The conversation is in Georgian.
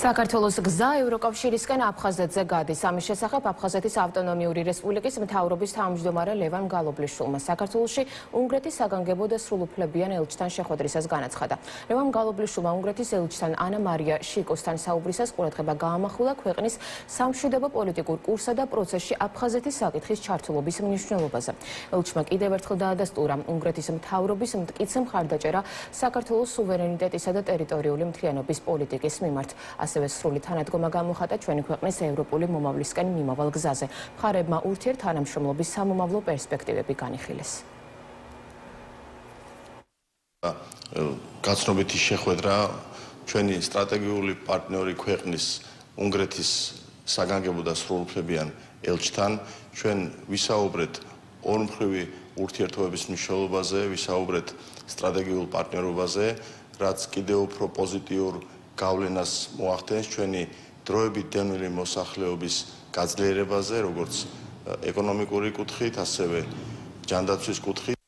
საქართველოს გზა ევროკავშირისკენ აფხაზეთზე გადის. ამის შესახებ აფხაზეთის ავტონომიური რესპუბლიკის მთავრობის თავმჯდომარე ლევან გალობლიშვილმა საქართველოში უნგრეთის საგანგებო და სრულუფლებიან ელჩთან შეხვედრისას განაცხადა. ლევან გალობლიშვილმა უნგრეთის ელჩთან ანა მარია შიკოსთან საუბრისას ყურადღება გაამახვილა ქვეყნის სამშვიდობო პოლიტიკურ კურსსა და პროცესში აფხაზეთის საკითხის ჩართულობის მნიშვნელობაზე. ელჩმა კიდევ ერთხელ დაადასტურა უნგრეთის მთავრობის მტკიცე მხარდაჭერა საქართველოს სუვერენიტეტისა და ტერიტორიული მთლიანობის პოლიტიკის მიმართ. ასევე სრული თანადგომა გამოხატა ჩვენი ქვეყნის ევროპული მომავლისკენ მიმავალ გზაზე. მხარებმა ურთიერთთანამშრომლობის სამომავლო პერსპექტივები განიხილეს. გაცნობითი შეხვედრა ჩვენი სტრატეგიული პარტნიორი ქვეყნის უნგრეთის საგანგებო და სრულუფლებიან ელჩთან ჩვენ ვისაუბრეთ ორმხრივი ურთიერთობების მნიშვნელობაზე, ვისაუბრეთ სტრატეგიულ პარტნიორობაზე, რაც კიდევ უფრო პოზიტიურ გავლენას მოახდენს ჩვენი დროებით დევნილი მოსახლეობის გაძლიერებაზე, როგორც ეკონომიკური კუთხით, ასევე ჯანდაცვის კუთხით.